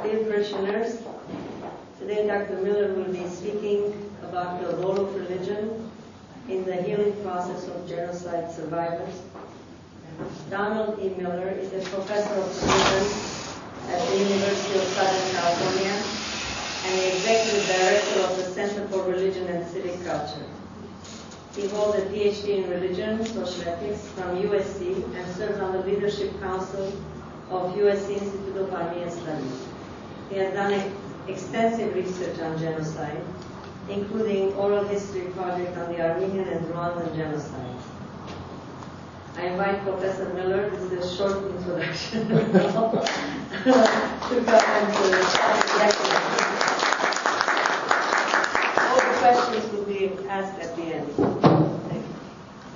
Dear parishioners, today Dr. Miller will be speaking about the role of religion in the healing process of genocide survivors. Donald E. Miller is a professor of religion at the University of Southern California and the executive director of the Center for Religion and Civic Culture. He holds a PhD in religion, social ethics from USC and serves on the leadership council of USC Institute of Armenian Studies. He has done extensive research on genocide, including oral history project on the Armenian and Rwandan genocides. I invite Professor Miller, this is a short introduction, to come and all the questions will be asked at the end. Thank you.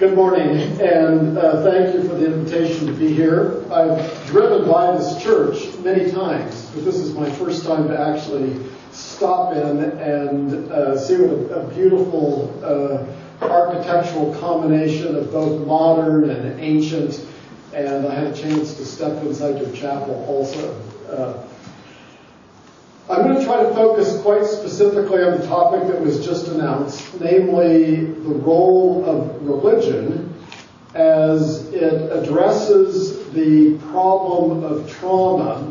Good morning, and thank you for the invitation to be here. I've driven by this church many times, but this is my first time to actually stop in and see what a beautiful architectural combination of both modern and ancient, and I had a chance to step inside your chapel also. I'm going to try to focus quite specifically on the topic that was just announced, namely the role of religion as it addresses the problem of trauma,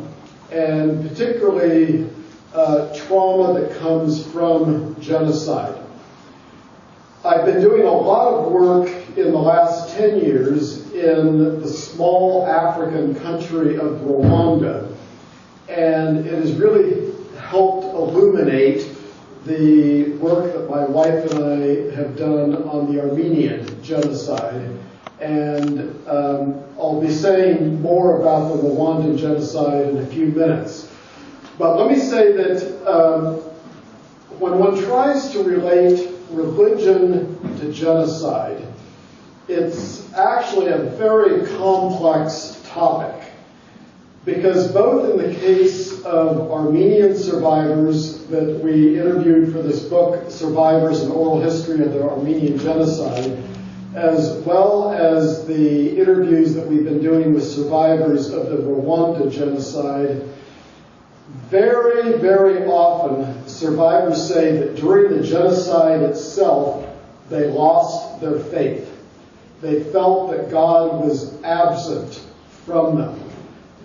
and particularly trauma that comes from genocide. I've been doing a lot of work in the last 10 years in the small African country of Rwanda, and it has really helped illuminate the work that my wife and I have done on the Armenian genocide. And I'll be saying more about the Rwandan genocide in a few minutes. But let me say that when one tries to relate religion to genocide, it's actually a very complex topic. Because both in the case of Armenian survivors that we interviewed for this book, Survivors: An Oral History of the Armenian Genocide, as well as the interviews that we've been doing with survivors of the Rwanda genocide, very, very often survivors say that during the genocide itself, they lost their faith. They felt that God was absent from them.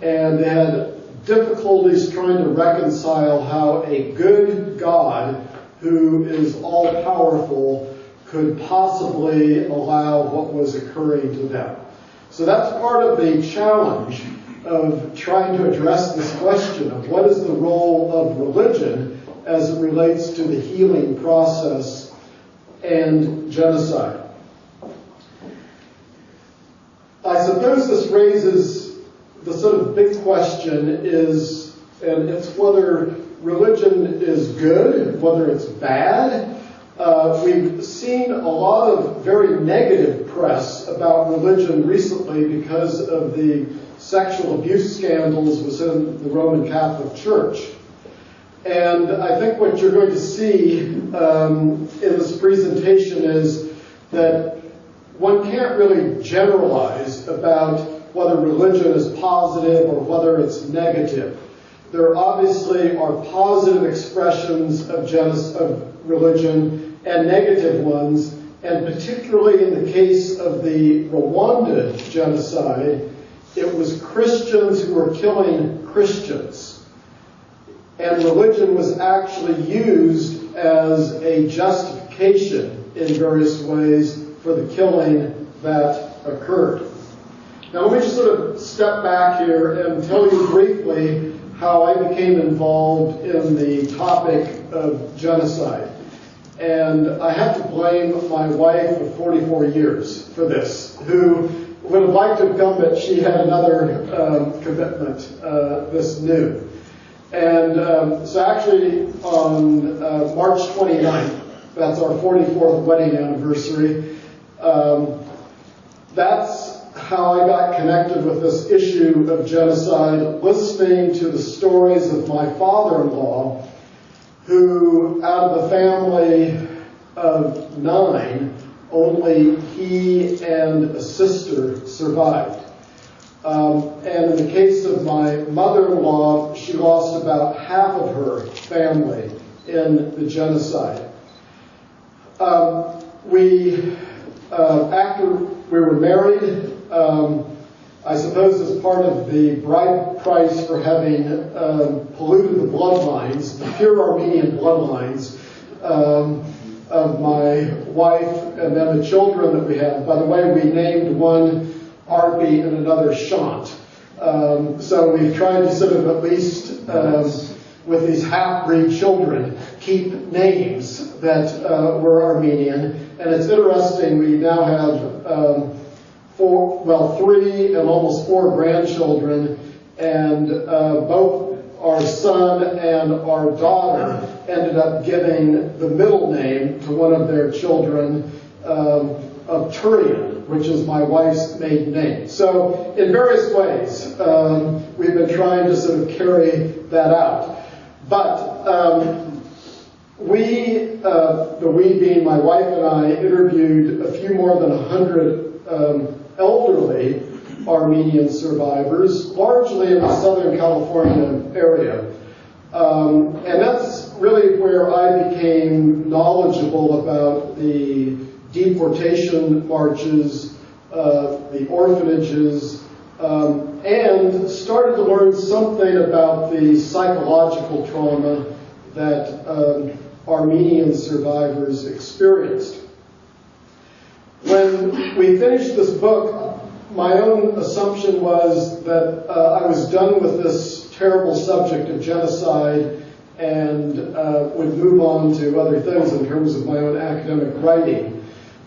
And they had difficulties trying to reconcile how a good God who is all-powerful could possibly allow what was occurring to them. So that's part of the challenge of trying to address this question of what is the role of religion as it relates to the healing process and genocide. I suppose this raises the sort of big question is, and it's whether religion is good, whether it's bad. We've seen a lot of very negative press about religion recently because of the sexual abuse scandals within the Roman Catholic Church. And I think what you're going to see in this presentation is that one can't really generalize about whether religion is positive or whether it's negative. There obviously are positive expressions of religion and negative ones, and particularly in the case of the Rwanda genocide, it was Christians who were killing Christians. And religion was actually used as a justification in various ways for the killing that occurred. Now let me just sort of step back here and tell you briefly how I became involved in the topic of genocide. And I have to blame my wife of 44 years for this, who would have liked to have come, but she had another commitment this noon. And so actually on March 29th, that's our 44th wedding anniversary, that's how I got connected with this issue of genocide, listening to the stories of my father-in-law, who out of a family of 9, only he and a sister survived. And in the case of my mother-in-law, she lost about half of her family in the genocide. After we were married, I suppose as part of the bride price for having polluted the bloodlines, the pure Armenian bloodlines of my wife and then the children that we had. By the way, we named one Arpi and another Shant. So we've tried to sort of at least, with these half-breed children, keep names that were Armenian. And it's interesting, we now have three and almost 4 grandchildren, and both our son and our daughter ended up giving the middle name to one of their children of Turian, which is my wife's maiden name. So in various ways, we've been trying to sort of carry that out. But we being my wife and I, interviewed a few more than 100 elderly Armenian survivors, largely in the Southern California area. And that's really where I became knowledgeable about the deportation marches, the orphanages, and started to learn something about the psychological trauma that Armenian survivors experienced. When we finished this book, my own assumption was that I was done with this terrible subject of genocide and would move on to other things in terms of my own academic writing.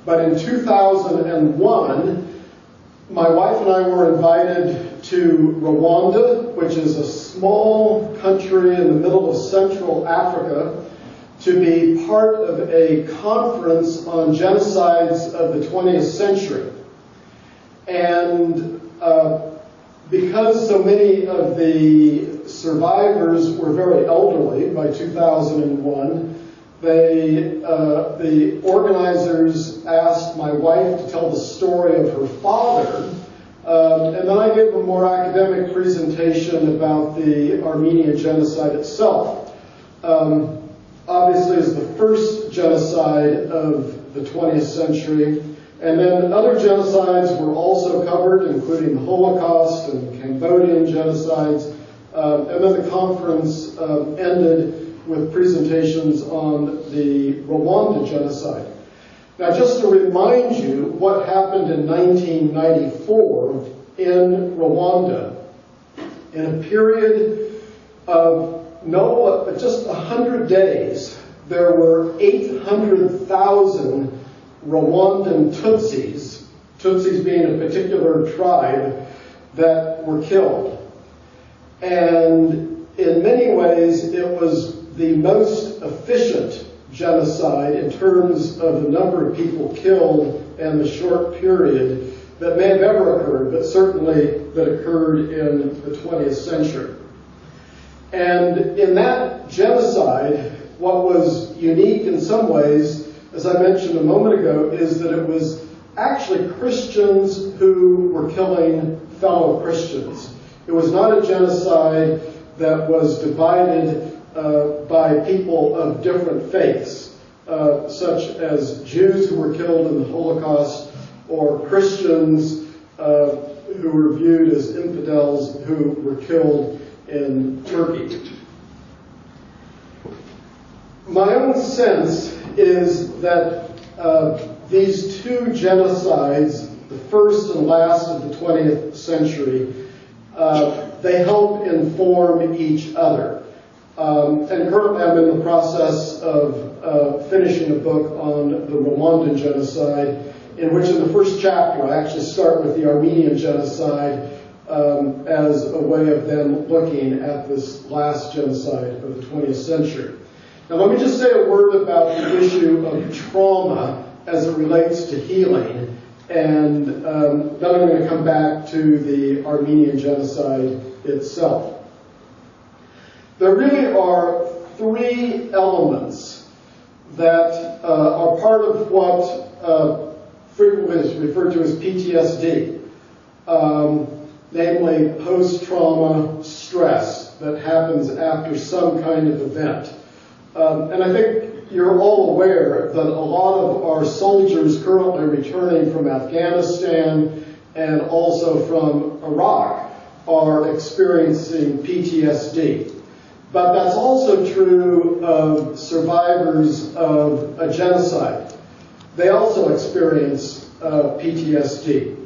But in 2001, my wife and I were invited to Rwanda, which is a small country in the middle of Central Africa, to be part of a conference on genocides of the 20th century. And because so many of the survivors were very elderly by 2001, the organizers asked my wife to tell the story of her father, and then I gave a more academic presentation about the Armenian genocide itself. Obviously, it's the first genocide of the 20th century, and then other genocides were also covered, including the Holocaust and Cambodian genocides, and then the conference ended with presentations on the Rwanda genocide. Now, just to remind you what happened in 1994 in Rwanda, in a period of just 100 days, there were 800,000 Rwandan Tutsis, Tutsis being a particular tribe, that were killed. And in many ways, it was the most efficient genocide in terms of the number of people killed and the short period that may have ever occurred, but certainly that occurred in the 20th century. And in that genocide, what was unique in some ways, as I mentioned a moment ago, is that it was actually Christians who were killing fellow Christians. It was not a genocide that was divided by people of different faiths, such as Jews who were killed in the Holocaust, or Christians who were viewed as infidels who were killed in Turkey. My own sense is that these two genocides, the first and last of the 20th century, they help inform each other. And currently I'm in the process of finishing a book on the Rwandan genocide, in which in the first chapter I actually start with the Armenian genocide as a way of them looking at this last genocide of the 20th century. Now let me just say a word about the issue of trauma as it relates to healing, and then I'm going to come back to the Armenian genocide itself. There really are three elements that are part of what frequently is referred to as PTSD. namely post-trauma stress that happens after some kind of event. And I think you're all aware that a lot of our soldiers currently returning from Afghanistan and also from Iraq are experiencing PTSD. But that's also true of survivors of a genocide. They also experience PTSD.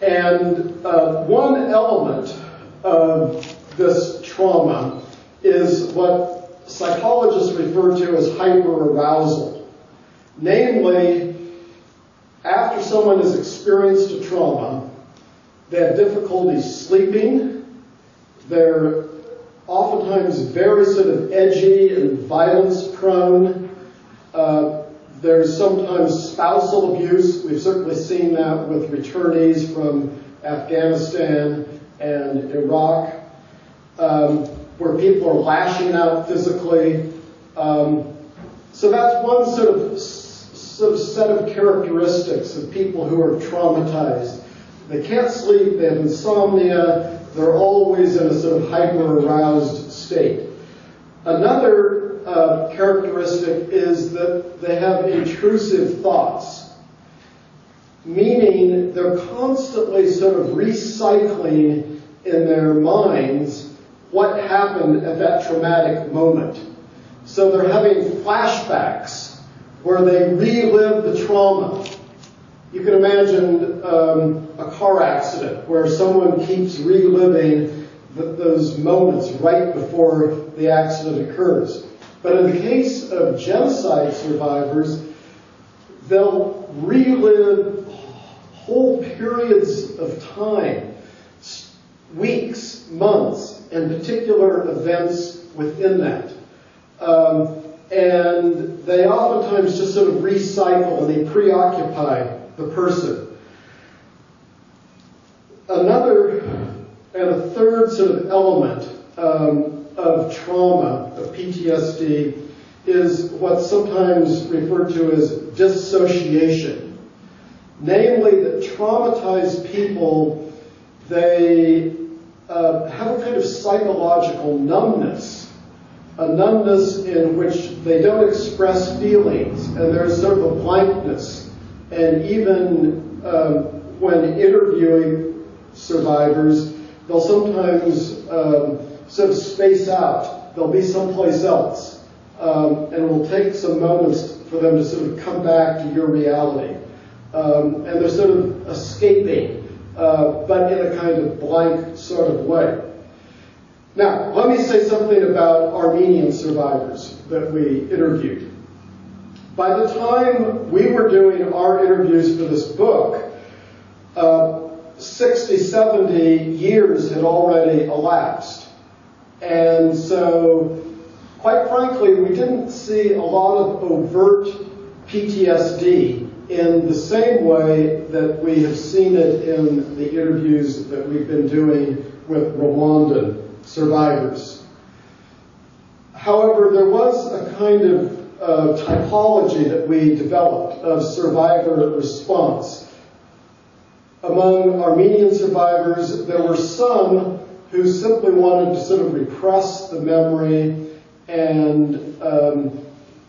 And one element of this trauma is what psychologists refer to as hyperarousal. Namely, after someone has experienced a trauma, they have difficulty sleeping, they're oftentimes very sort of edgy and violence-prone. There's sometimes spousal abuse. We've certainly seen that with returnees from Afghanistan and Iraq, where people are lashing out physically. So that's one sort of set of characteristics of people who are traumatized. They can't sleep, they have insomnia, they're always in a sort of hyper-aroused state. Another characteristic is that they have intrusive thoughts, meaning they're constantly sort of recycling in their minds what happened at that traumatic moment. So they're having flashbacks where they relive the trauma. You can imagine a car accident where someone keeps reliving those moments right before the accident occurs. But in the case of genocide survivors, they'll relive whole periods of time, weeks, months, and particular events within that. And they oftentimes just sort of recycle and they preoccupy the person. Another and a third sort of element of trauma, of PTSD, is what's sometimes referred to as dissociation. Namely, that traumatized people, they have a kind of psychological numbness, a numbness in which they don't express feelings, and there's sort of a blankness. And even when interviewing survivors, they'll sometimes sort of space out. They'll be someplace else. And it will take some moments for them to sort of come back to your reality. And they're sort of escaping, but in a kind of blank sort of way. Now, let me say something about Armenian survivors that we interviewed. By the time we were doing our interviews for this book, 60, 70 years had already elapsed. And so, quite frankly, we didn't see a lot of overt PTSD in the same way that we have seen it in the interviews that we've been doing with Rwandan survivors. However, there was a kind of typology that we developed of survivor response. Among Armenian survivors, there were some who simply wanted to sort of repress the memory and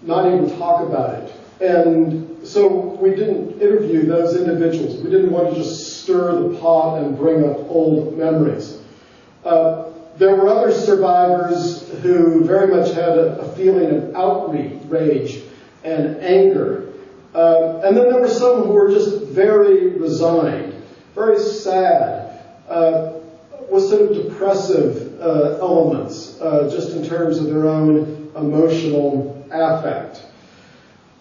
not even talk about it. And so we didn't interview those individuals. We didn't want to just stir the pot and bring up old memories. There were other survivors who very much had a feeling of outrage and anger. And then there were some who were just very resigned, very sad, with sort of depressive elements, just in terms of their own emotional affect.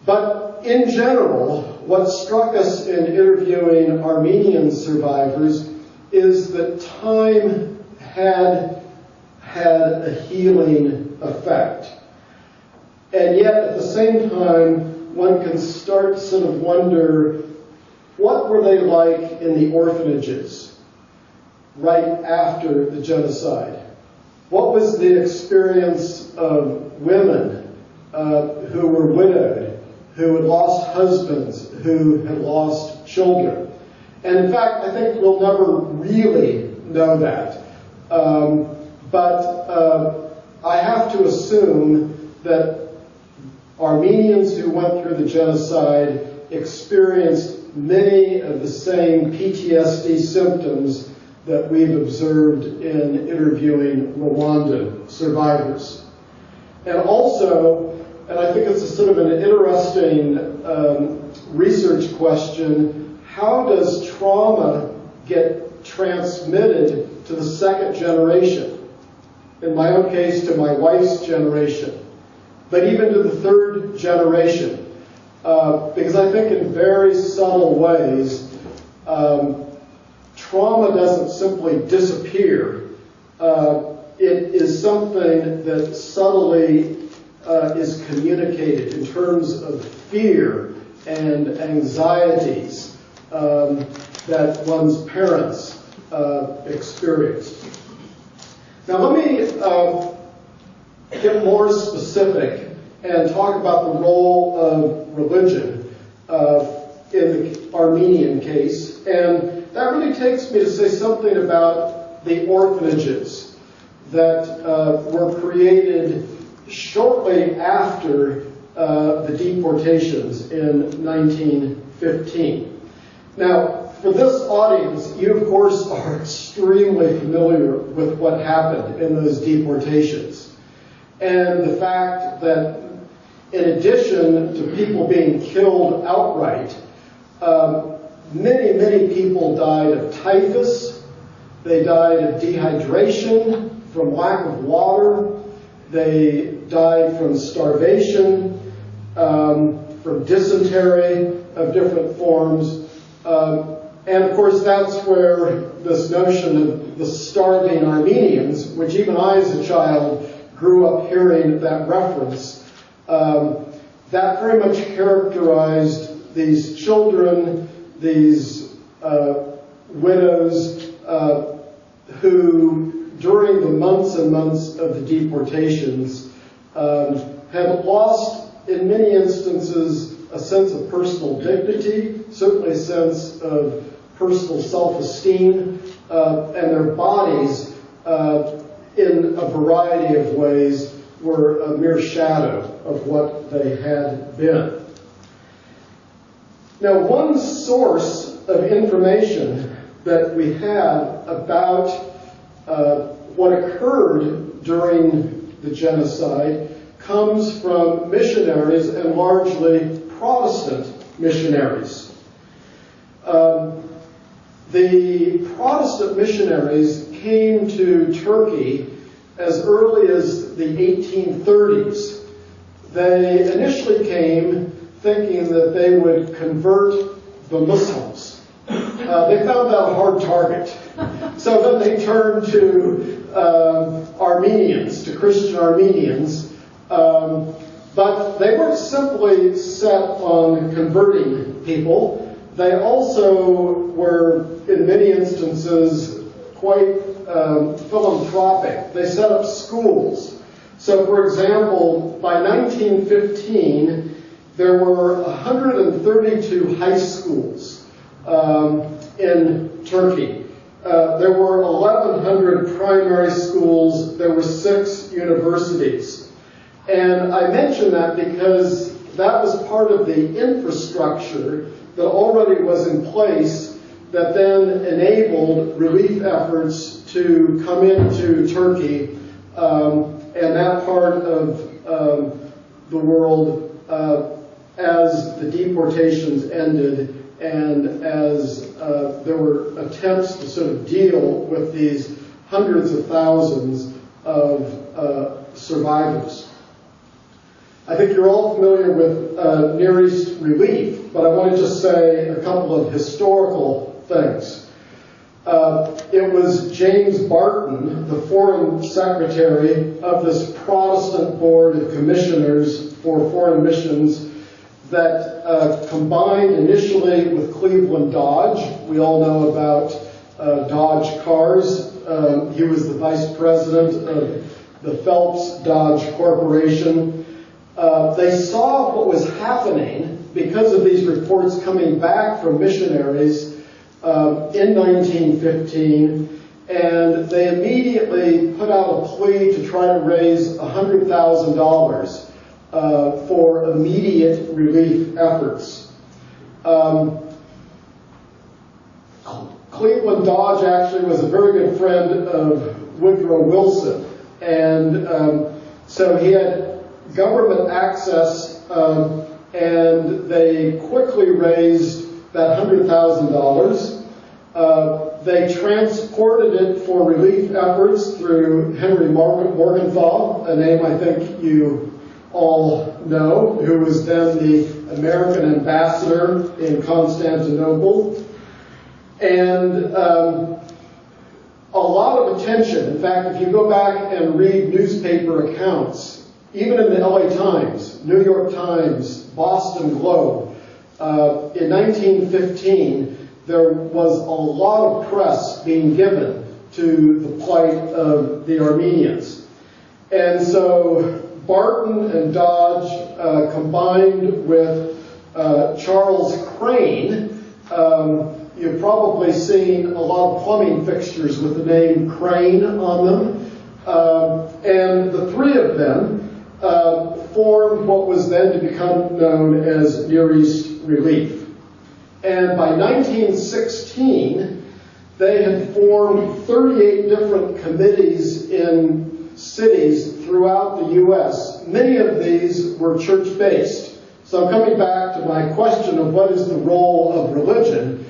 But in general, what struck us in interviewing Armenian survivors is that time had a healing effect. And yet, at the same time, one can start to sort of wonder, what were they like in the orphanages right after the genocide? What was the experience of women who were widowed, who had lost husbands, who had lost children? And in fact, I think we'll never really know that. But I have to assume that Armenians who went through the genocide experienced many of the same PTSD symptoms that we've observed in interviewing Rwandan survivors. And also, and I think it's a sort of an interesting research question, how does trauma get transmitted to the second generation? In my own case, to my wife's generation, but even to the third generation. Because I think in very subtle ways, trauma doesn't simply disappear. It is something that subtly is communicated in terms of fear and anxieties that one's parents experienced. Now let me get more specific and talk about the role of religion in the Armenian case. And that really takes me to say something about the orphanages that were created shortly after the deportations in 1915. Now, for this audience, you of course are extremely familiar with what happened in those deportations. And the fact that in addition to people being killed outright, many, many people died of typhus, they died of dehydration, from lack of water, they died from starvation, from dysentery of different forms. And of course that's where this notion of the starving Armenians, which even I as a child grew up hearing that reference, that very much characterized these children, these widows who during the months and months of the deportations had lost in many instances a sense of personal dignity, certainly a sense of personal self-esteem, and their bodies in a variety of ways were a mere shadow of what they had been. Now, one source of information that we have about what occurred during the genocide comes from missionaries, and largely Protestant missionaries. The Protestant missionaries came to Turkey as early as the 1830s. They initially came thinking that they would convert the Muslims. They found that a hard target. So then they turned to Armenians, to Christian Armenians. But they weren't simply set on converting people. They also were, in many instances, quite philanthropic. They set up schools. So, for example, by 1915, there were 132 high schools in Turkey. There were 1,100 primary schools. There were 6 universities. And I mention that because that was part of the infrastructure that already was in place that then enabled relief efforts to come into Turkey and that part of the world as the deportations ended and as there were attempts to sort of deal with these hundreds of thousands of survivors. I think you're all familiar with Near East relief, but I want to just say a couple of historical things. It was James Barton, the foreign secretary of this Protestant board of commissioners for foreign missions, that combined initially with Cleveland Dodge. We all know about Dodge cars. He was the vice president of the Phelps Dodge Corporation. They saw what was happening because of these reports coming back from missionaries in 1915, and they immediately put out a plea to try to raise $100,000 for immediate relief efforts. Cleveland Dodge actually was a very good friend of Woodrow Wilson, and so he had government access, and they quickly raised that $100,000. They transported it for relief efforts through Henry Morgenthau, a name I think you all know, who was then the American ambassador in Constantinople. And a lot of attention. In fact, if you go back and read newspaper accounts, even in the LA Times, New York Times, Boston Globe, in 1915, there was a lot of press being given to the plight of the Armenians. And so Barton and Dodge, combined with Charles Crane, you've probably seen a lot of plumbing fixtures with the name Crane on them. And the three of them formed what was then to become known as Near East Relief. And by 1916, they had formed 38 different committees in cities throughout the U.S. Many of these were church-based. So coming back to my question of what is the role of religion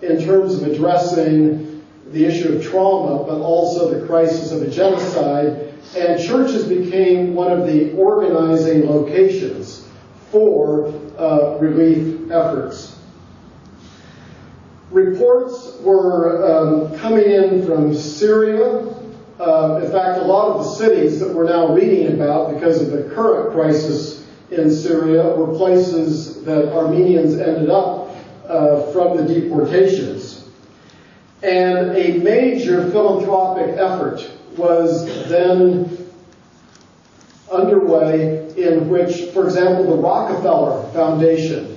in terms of addressing the issue of trauma, but also the crisis of a genocide, and churches became one of the organizing locations for relief efforts. Reports were coming in from Syria. In fact, a lot of the cities that we're now reading about because of the current crisis in Syria were places that Armenians ended up from the deportations. And a major philanthropic effort was then underway in which, for example, the Rockefeller Foundation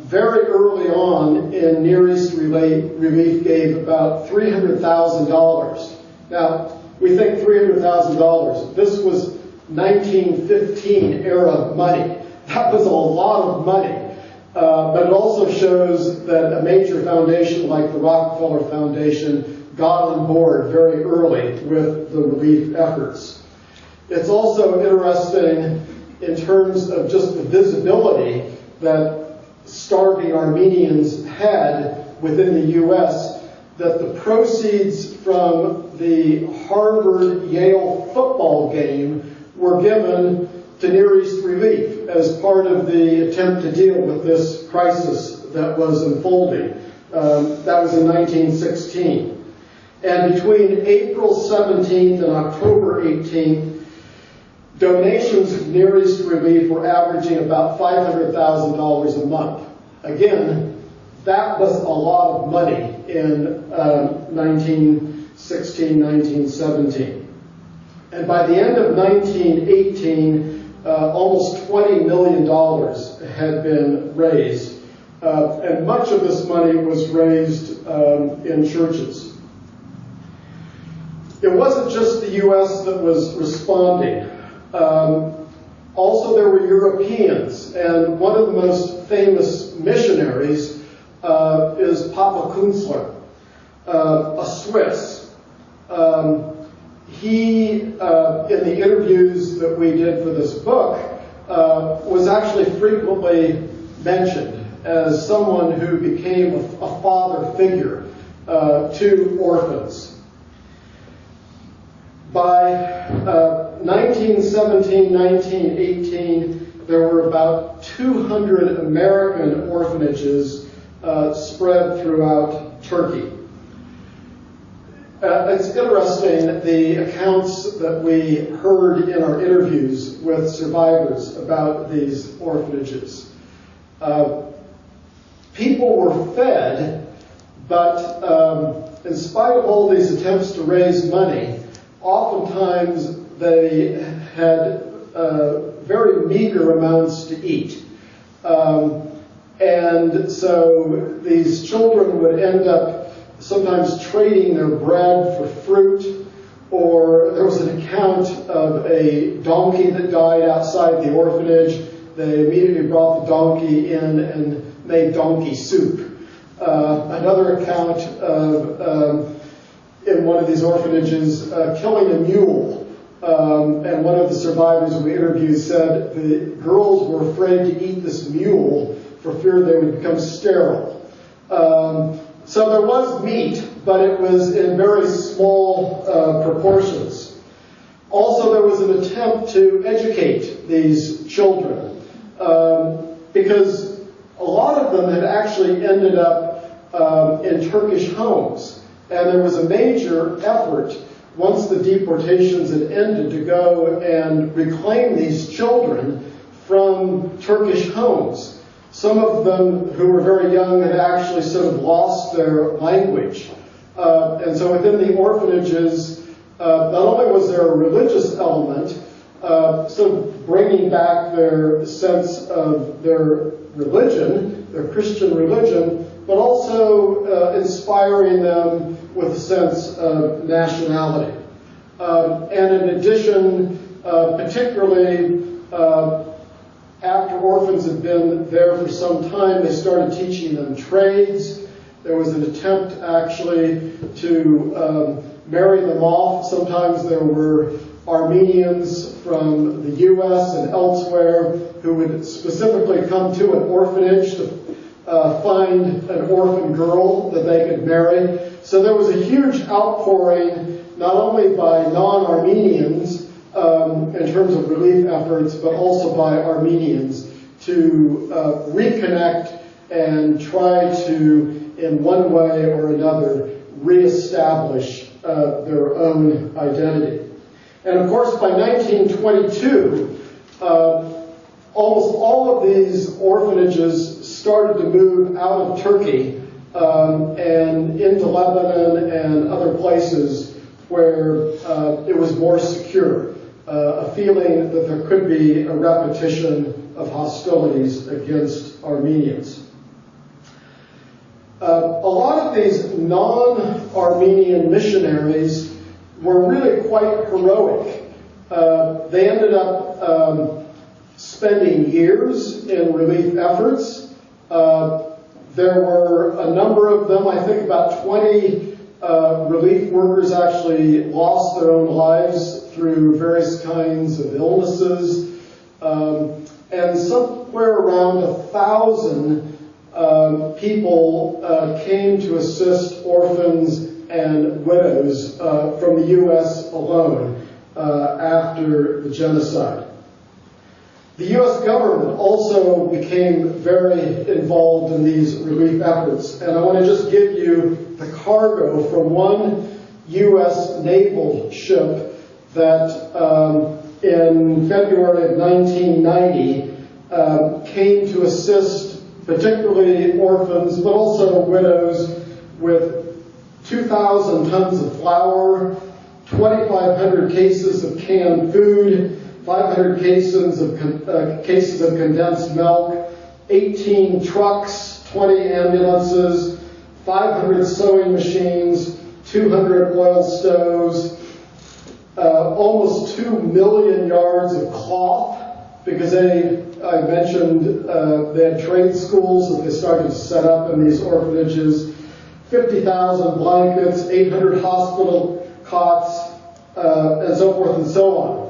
very early on in Near East Relief gave about $300,000. Now, we think $300,000. This was 1915 era money. That was a lot of money. But it also shows that a major foundation like the Rockefeller Foundation got on board very early with the relief efforts. It's also interesting in terms of just the visibility that starving Armenians had within the U.S., that the proceeds from the Harvard-Yale football game were given to Near East Relief as part of the attempt to deal with this crisis that was unfolding. That was in 1916. And between April 17th and October 18th, donations to Near East Relief were averaging about $500,000 a month. Again, that was a lot of money in 1916, 1917. And by the end of 1918, almost $20 million had been raised. And much of this money was raised in churches. It wasn't just the U.S. that was responding. Also, there were Europeans, and one of the most famous missionaries is Papa Kunzler, a Swiss. He, in the interviews that we did for this book, was actually frequently mentioned as someone who became a father figure to orphans. By 1917, 1918, there were about 200 American orphanages spread throughout Turkey. It's interesting, the accounts that we heard in our interviews with survivors about these orphanages. People were fed, but in spite of all these attempts to raise money, oftentimes they had very meager amounts to eat. And so these children would end up sometimes trading their bread for fruit, or there was an account of a donkey that died outside the orphanage. They immediately brought the donkey in and made donkey soup. Another account of, in one of these orphanages, killing a mule. And one of the survivors we interviewed said the girls were afraid to eat this mule for fear they would become sterile. So there was meat, but it was in very small proportions. Also, there was an attempt to educate these children, because a lot of them had actually ended up in Turkish homes. And there was a major effort, once the deportations had ended, to go and reclaim these children from Turkish homes. Some of them who were very young had actually sort of lost their language. And so within the orphanages, not only was there a religious element, sort of bringing back their sense of their religion, their Christian religion, but also inspiring them with a sense of nationality. And in addition, particularly after orphans had been there for some time, they started teaching them trades. There was an attempt actually to marry them off. Sometimes there were Armenians from the U.S. and elsewhere who would specifically come to an orphanage to find an orphan girl that they could marry. So there was a huge outpouring, not only by non-Armenians in terms of relief efforts, but also by Armenians to reconnect and try to, in one way or another, reestablish their own identity. And of course, by 1922, almost all of these orphanages started to move out of Turkey and into Lebanon and other places where it was more secure, a feeling that there could be a repetition of hostilities against Armenians. A lot of these non-Armenian missionaries were really quite heroic. They ended up spending years in relief efforts. There were a number of them, I think about 20 relief workers actually lost their own lives through various kinds of illnesses. And somewhere around 1,000 people came to assist orphans and widows from the U.S. alone after the genocide. The U.S. government also became very involved in these relief efforts, and I want to just give you the cargo from one U.S. naval ship that in February of 1990 came to assist particularly orphans, but also widows, with 2,000 tons of flour, 2,500 cases of canned food, 500 cases of condensed milk, 18 trucks, 20 ambulances, 500 sewing machines, 200 oil stoves, almost 2 million yards of cloth, because I mentioned they had trade schools that they started to set up in these orphanages, 50,000 blankets, 800 hospital cots, and so forth and so on.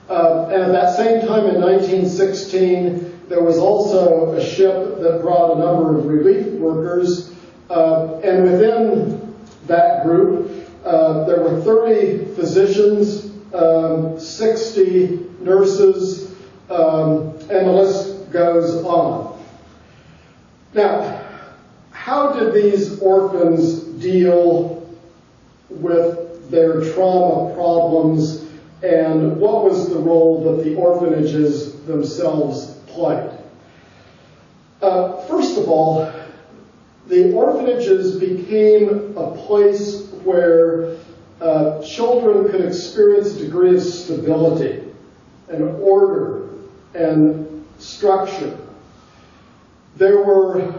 And at that same time in 1916, there was also a ship that brought a number of relief workers, and within that group, there were 30 physicians, 60 nurses, and the list goes on. Now, how did these orphans deal with their trauma problems, and what was the role that the orphanages themselves played? First of all, the orphanages became a place where children could experience a degree of stability and order and structure. There were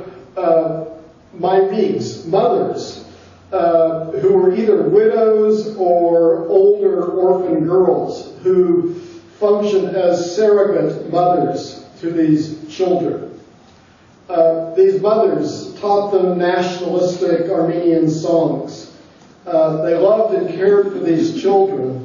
mothers who were either widows or older orphan girls who functioned as surrogate mothers to these children. These mothers taught them nationalistic Armenian songs. They loved and cared for these children.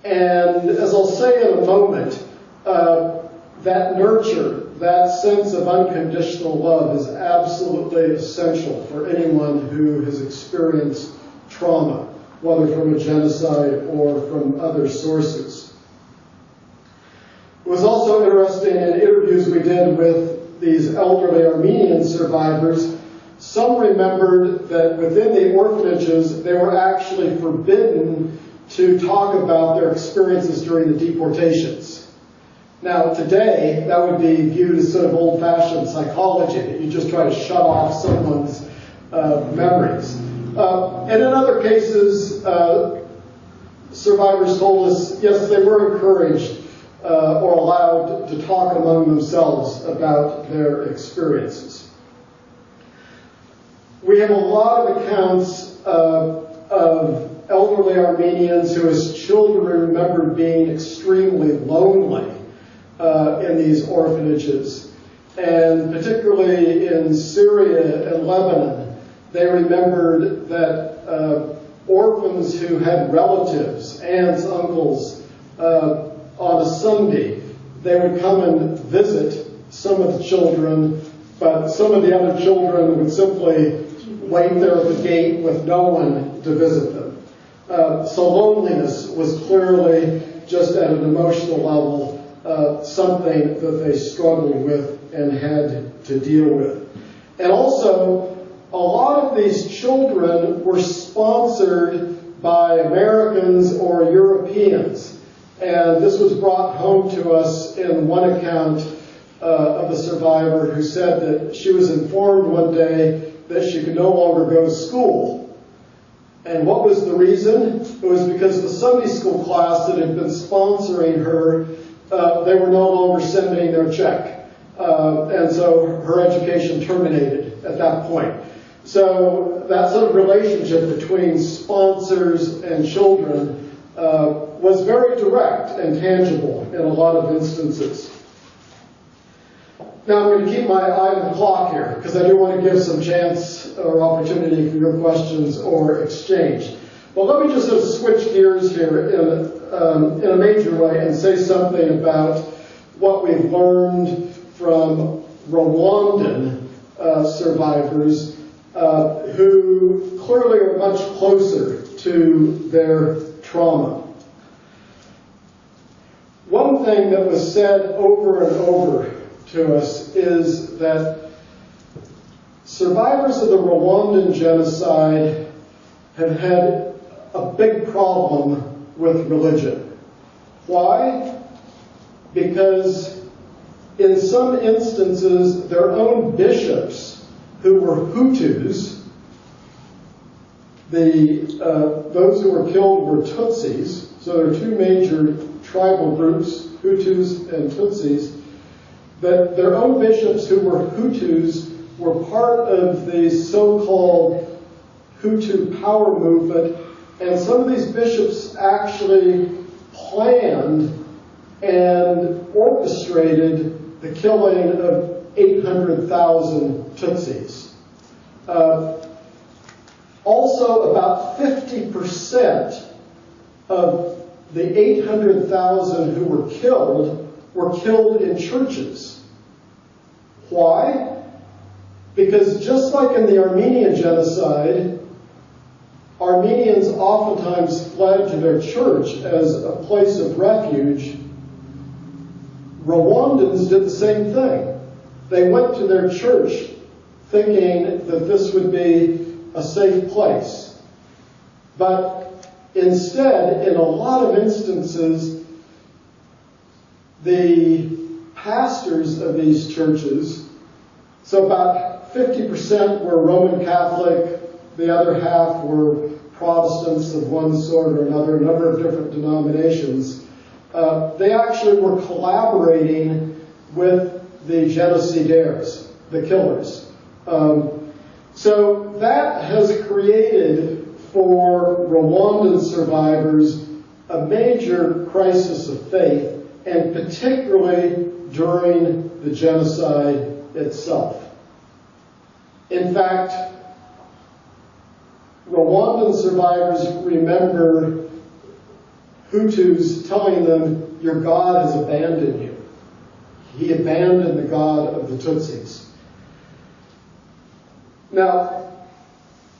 And as I'll say in a moment, that nurture, that sense of unconditional love is absolutely essential for anyone who has experienced trauma, whether from a genocide or from other sources. It was also interesting in interviews we did with these elderly Armenian survivors, some remembered that within the orphanages they were actually forbidden to talk about their experiences during the deportations. Now, today, that would be viewed as sort of old-fashioned psychology, that you just try to shut off someone's memories. And in other cases, survivors told us, yes, they were encouraged or allowed to talk among themselves about their experiences. We have a lot of accounts of elderly Armenians who as children remembered being extremely lonely in these orphanages. And particularly in Syria and Lebanon, they remembered that orphans who had relatives, aunts, uncles, on a Sunday, they would come and visit some of the children, but some of the other children would simply wait there at the gate with no one to visit them. So loneliness was clearly, just at an emotional level, something that they struggled with and had to deal with. And also, a lot of these children were sponsored by Americans or Europeans. And this was brought home to us in one account of a survivor who said that she was informed one day that she could no longer go to school. And what was the reason? It was because the Sunday school class that had been sponsoring her, they were no longer sending their check. And so her education terminated at that point. So that sort of relationship between sponsors and children was very direct and tangible in a lot of instances. Now I'm going to keep my eye on the clock here because I do want to give some chance or opportunity for your questions or exchange. But let me just sort of switch gears here in a major way and say something about what we've learned from Rwandan survivors who clearly are much closer to their trauma. One thing that was said over and over to us is that survivors of the Rwandan genocide have had a big problem with religion. Why? Because in some instances, their own bishops, who were Hutus, those who were killed were Tutsis, so there are two major tribal groups, Hutus and Tutsis, that their own bishops who were Hutus were part of the so-called Hutu power movement, and some of these bishops actually planned and orchestrated the killing of 800,000 Tutsis. Also, about 50% of the 800,000 who were killed in churches. Why? Because just like in the Armenian genocide, Armenians oftentimes fled to their church as a place of refuge. Rwandans did the same thing. They went to their church thinking that this would be a safe place. But instead, in a lot of instances, the pastors of these churches, so about 50% were Roman Catholic, the other half were Protestants of one sort or another, a number of different denominations. They actually were collaborating with the genocidaires, the killers. So that has created for Rwandan survivors a major crisis of faith, and particularly during the genocide itself. In fact, Rwandan survivors remember Hutus telling them, "Your God has abandoned you." He abandoned the God of the Tutsis. Now,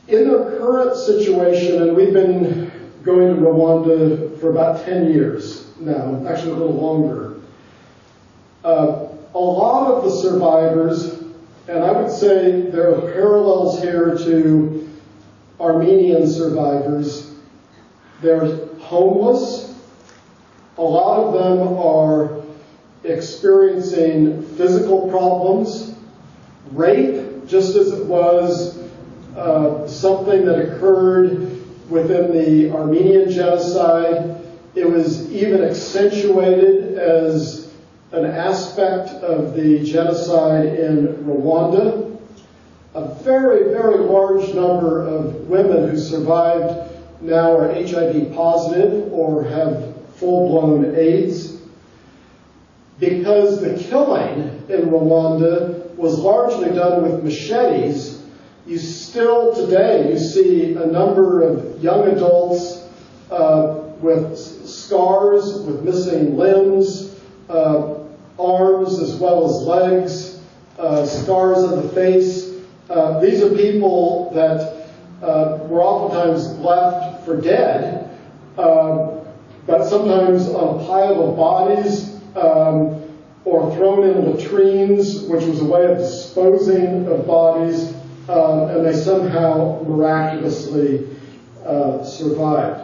in the current situation, and we've been going to Rwanda for about 10 years now, actually a little longer, a lot of the survivors, and I would say there are parallels here to Armenian survivors, they're homeless. A lot of them are experiencing physical problems, rape, just as it was something that occurred within the Armenian genocide. It was even accentuated as an aspect of the genocide in Rwanda. A very, very large number of women who survived now are HIV positive or have full-blown AIDS. Because the killing in Rwanda was largely done with machetes, you still today, you see a number of young adults with scars, with missing limbs, arms as well as legs, scars on the face. These are people that were oftentimes left for dead, but sometimes on a pile of bodies, or thrown in latrines, which was a way of disposing of bodies, and they somehow miraculously survived.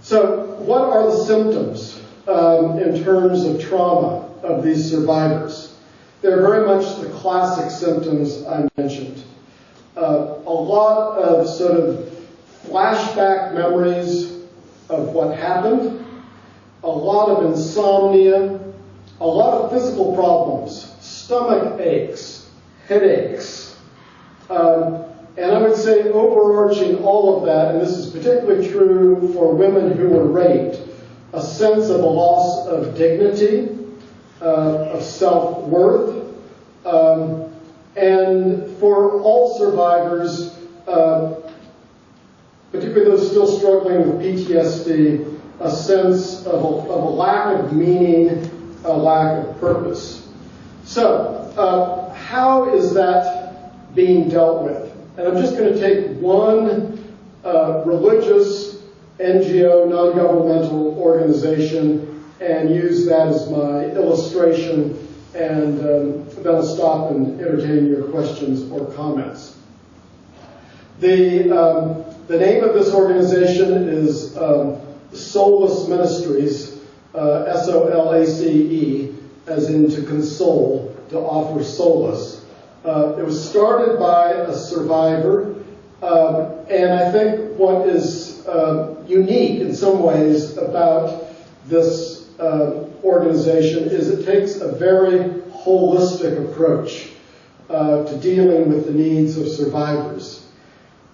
So what are the symptoms in terms of trauma of these survivors? They're very much the classic symptoms I mentioned. A lot of sort of flashback memories of what happened, a lot of insomnia, a lot of physical problems, stomach aches, headaches, and I would say overarching all of that, and this is particularly true for women who were raped, a sense of a loss of dignity, of self-worth, and for all survivors, particularly those still struggling with PTSD, a sense of a lack of meaning, a lack of purpose. So, how is that being dealt with? And I'm just going to take one religious NGO, non-governmental organization, and use that as my illustration, and then I'll stop and entertain your questions or comments. The name of this organization is Solace Ministries, S-O-L-A-C-E, as in to console, to offer solace. It was started by a survivor, and I think what is unique in some ways about this organization is it takes a very holistic approach to dealing with the needs of survivors.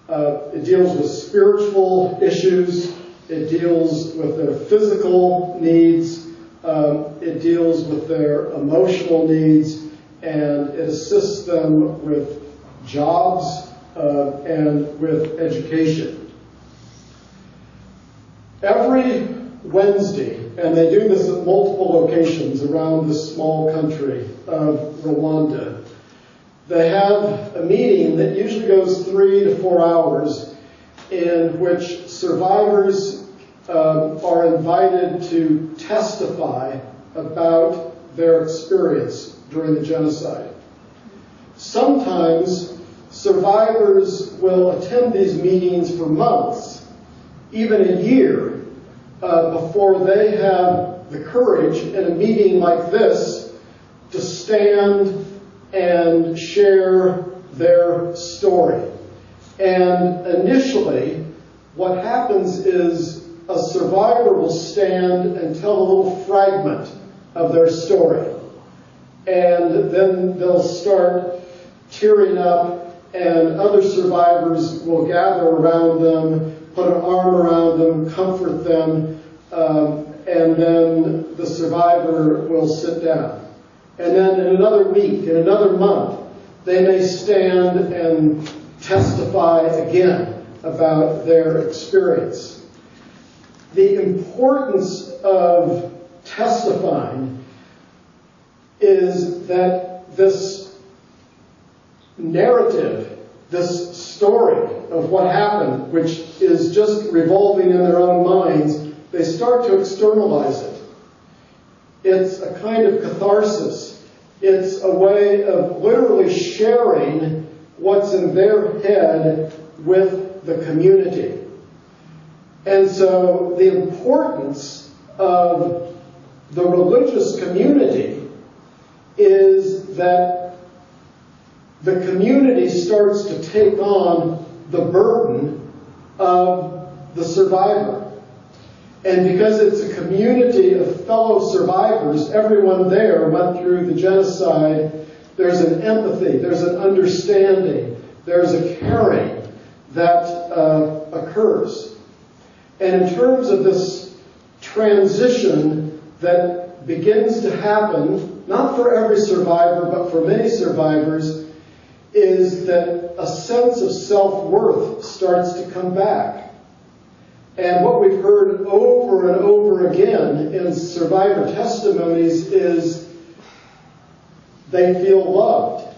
It deals with spiritual issues, it deals with their physical needs, it deals with their emotional needs, and it assists them with jobs and with education. Every Wednesday, and they do this at multiple locations around this small country of Rwanda, they have a meeting that usually goes 3 to 4 hours in which survivors are invited to testify about their experience during the genocide. Sometimes survivors will attend these meetings for months, even a year, before they have the courage in a meeting like this to stand and share their story. And initially, what happens is a survivor will stand and tell a little fragment of their story. And then they'll start tearing up and other survivors will gather around them, put an arm around them, comfort them, and then the survivor will sit down. And then in another week, in another month, they may stand and testify again about their experience. The importance of testifying is that this narrative, this story of what happened, which is just revolving in their own minds, they start to externalize it. It's a kind of catharsis. It's a way of literally sharing what's in their head with the community. And so the importance of the religious community is that the community starts to take on the burden of the survivor. And because it's a community of fellow survivors, everyone there went through the genocide, there's an empathy, there's an understanding, there's a caring that occurs. And in terms of this transition that begins to happen, not for every survivor, but for many survivors, is that a sense of self-worth starts to come back. And what we've heard over and over again in survivor testimonies is they feel loved.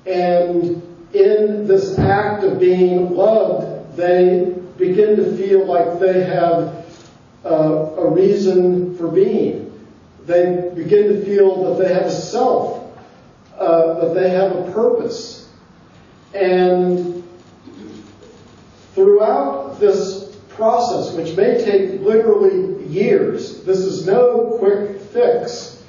And in this act of being loved, they begin to feel like they have a reason for being. They begin to feel that they have a self, that they have a purpose. And throughout this process, which may take literally years, this is no quick fix.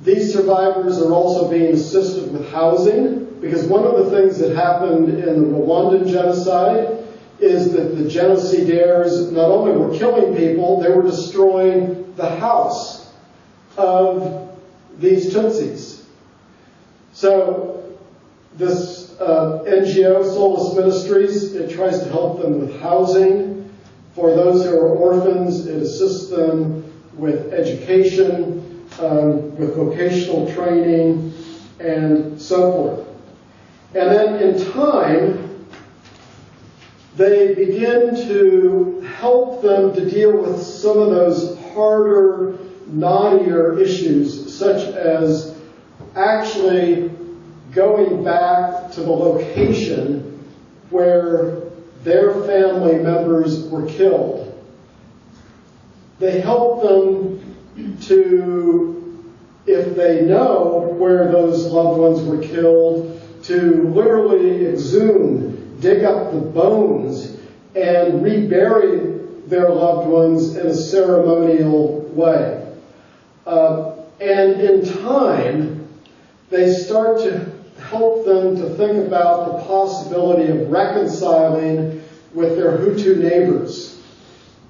These survivors are also being assisted with housing, because one of the things that happened in the Rwandan genocide is that the genocidaires not only were killing people, they were destroying the house of these Tutsis. So this NGO, Soulless Ministries, it tries to help them with housing. For those who are orphans, it assists them with education, with vocational training, and so forth. And then in time, they begin to help them to deal with some of those harder, knottier issues, such as actually going back to the location where their family members were killed. They help them to, if they know where those loved ones were killed, to literally exhume, dig up the bones, and rebury their loved ones in a ceremonial way. And in time, they start to help them to think about the possibility of reconciling with their Hutu neighbors,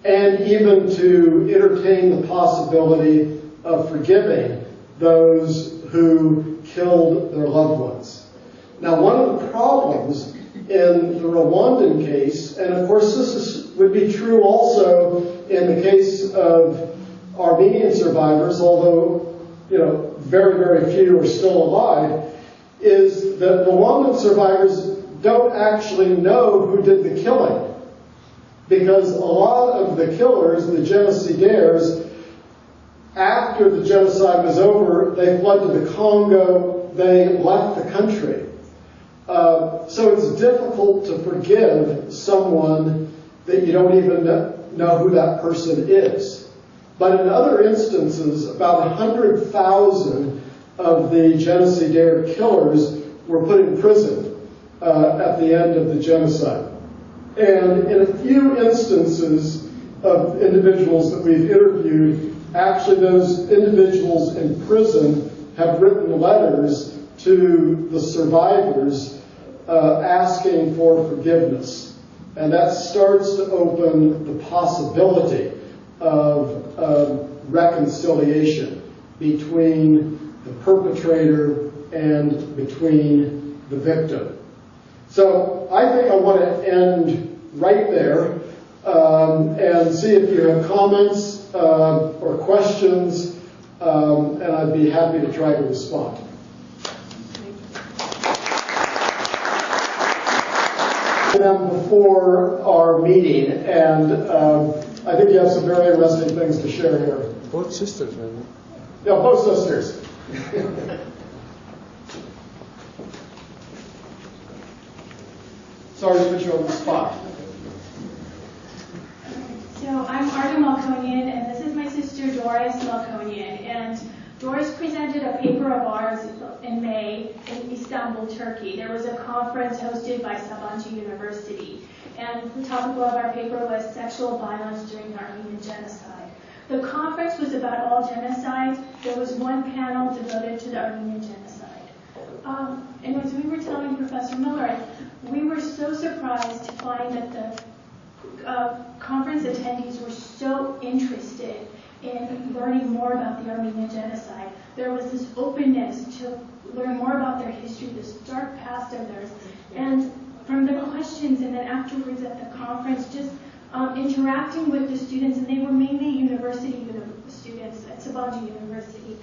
and even to entertain the possibility of forgiving those who killed their loved ones. Now, one of the problems in the Rwandan case, and of course this would be true also in the case of Armenian survivors, although very, very few are still alive, is that Rwandan survivors don't actually know who did the killing. Because a lot of the killers, the genocidaires, after the genocide was over, they fled to the Congo, they left the country. So it's difficult to forgive someone that you don't even know who that person is. But in other instances, about 100,000 of the genocidaire killers were put in prison at the end of the genocide. And in a few instances of individuals that we've interviewed, actually those individuals in prison have written letters to the survivors asking for forgiveness. And that starts to open the possibility of reconciliation between the perpetrator and between the victim. So I think I want to end right there and see if you have comments or questions, and I'd be happy to try to respond. Them before our meeting, and I think you have some very interesting things to share here. Both sisters, right? Yeah, both sisters. Sorry to put you on the spot. So I'm Arda Malkonian, and this is my sister Doris Malkonian. And Doris presented a paper of ours in May in Istanbul, Turkey. There was a conference hosted by Sabancı University, and the topic of our paper was sexual violence during the Armenian Genocide. The conference was about all genocides. There was one panel devoted to the Armenian Genocide. And as we were telling Professor Miller, we were so surprised to find that the conference attendees were so interested in learning more about the Armenian Genocide. There was this openness to learn more about their history, this dark past of theirs. And from the questions and then afterwards at the conference, just interacting with the students, and they were mainly university students at Sabancı University.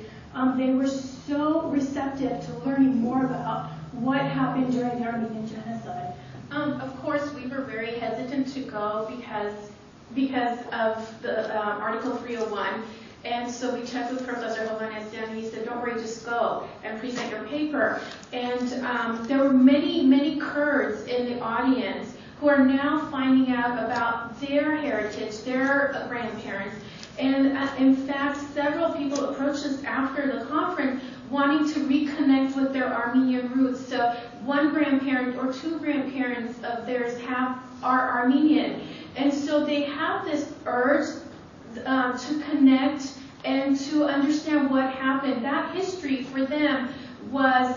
They were so receptive to learning more about what happened during the Armenian Genocide. Of course, we were very hesitant to go because of the Article 301. And so we checked with Professor Hovanesyan, and he said, don't worry, just go and present your paper. And there were many, many Kurds in the audience who are now finding out about their heritage, their grandparents. And in fact, several people approached us after the conference wanting to reconnect with their Armenian roots. So one grandparent or two grandparents of theirs are Armenian. And so they have this urge to connect and to understand what happened. That history for them was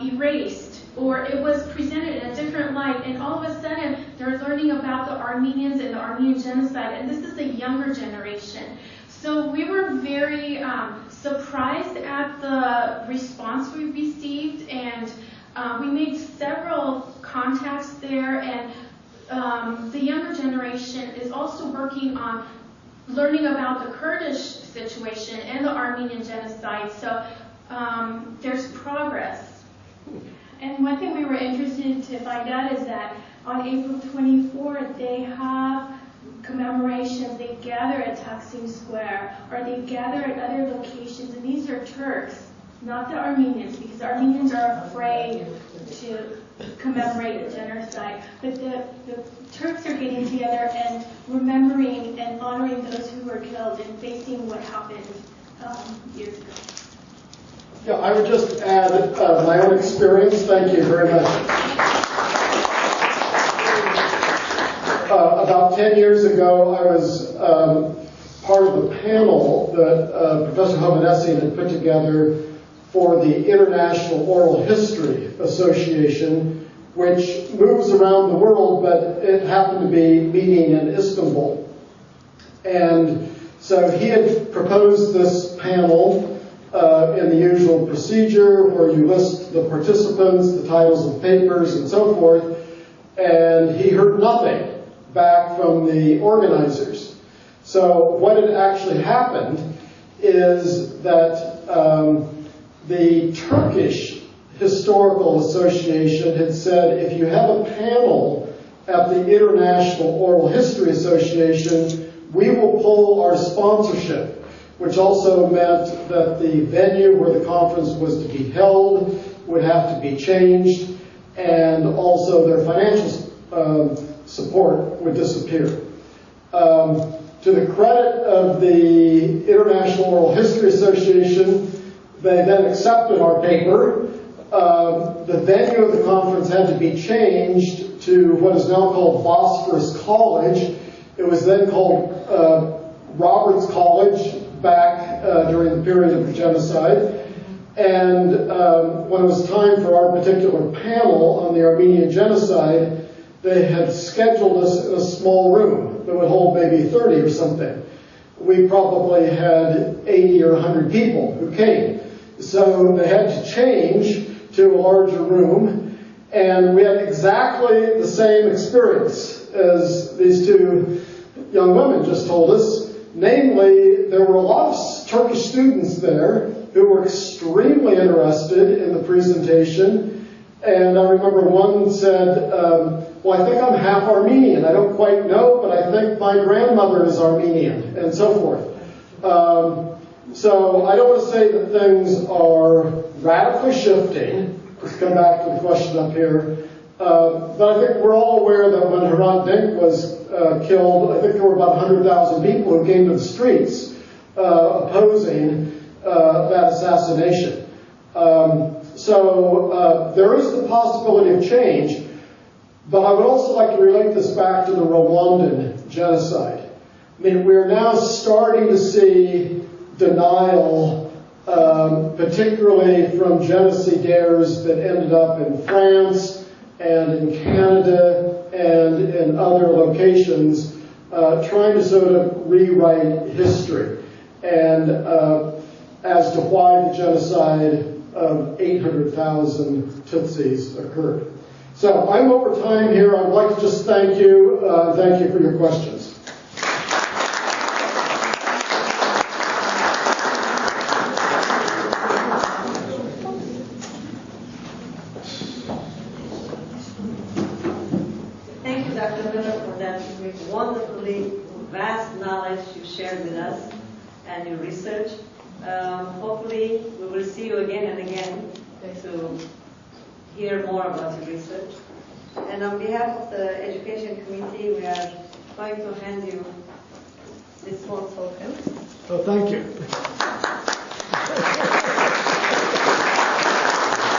erased, or it was presented in a different light, and all of a sudden they're learning about the Armenians and the Armenian Genocide, and this is the younger generation. So we were very surprised at the response we received, and we made several contacts there, and the younger generation is also working on learning about the Kurdish situation and the Armenian Genocide, so there's progress. And one thing we were interested to find out is that on April 24th, they have commemorations. They gather at Taksim Square, or they gather at other locations, and these are Turks, not the Armenians, because the Armenians are afraid to commemorate the genocide. But the Turks are getting together and remembering and honoring those who were killed and facing what happened years ago. Yeah, I would just add my own experience. Thank you very much. About 10 years ago, I was part of the panel that Professor Hovanesyan had put together for the International Oral History Association, which moves around the world, but it happened to be meeting in Istanbul. And so he had proposed this panel in the usual procedure where you list the participants, the titles of papers, and so forth, and he heard nothing back from the organizers. So what had actually happened is that the Turkish Historical Association had said, if you have a panel at the International Oral History Association, we will pull our sponsorship, which also meant that the venue where the conference was to be held would have to be changed, and also their financial support would disappear. To the credit of the International Oral History Association, they then accepted our paper. The venue of the conference had to be changed to what is now called Bosphorus College. It was then called Roberts College back during the period of the genocide. And when it was time for our particular panel on the Armenian Genocide, they had scheduled us in a small room that would hold maybe 30 or something. We probably had 80 or 100 people who came. So they had to change to a larger room, And we had exactly the same experience as these two young women just told us. Namely, there were a lot of Turkish students there who were extremely interested in the presentation. And I remember one said, well, I think I'm half Armenian. I don't quite know, but I think my grandmother is Armenian, and so forth. So I don't want to say that things are radically shifting. Let's come back to the question up here. But I think we're all aware that when Hrant Dink was killed, I think there were about 100,000 people who came to the streets opposing that assassination. So there is the possibility of change, but I would also like to relate this back to the Rwandan genocide. I mean, we're now starting to see denial, particularly from genocidaires that ended up in France and in Canada and in other locations, trying to sort of rewrite history and as to why the genocide of 800,000 Tutsis occurred. So I'm over time here. I'd like to just thank you for your questions. Thank you, Dr. Miller, for that wonderfully vast knowledge you shared with us and your research. Hopefully, we will see you again and again to hear more about your research. And on behalf of the Education Committee, we are going to hand you this small token. Oh, thank you.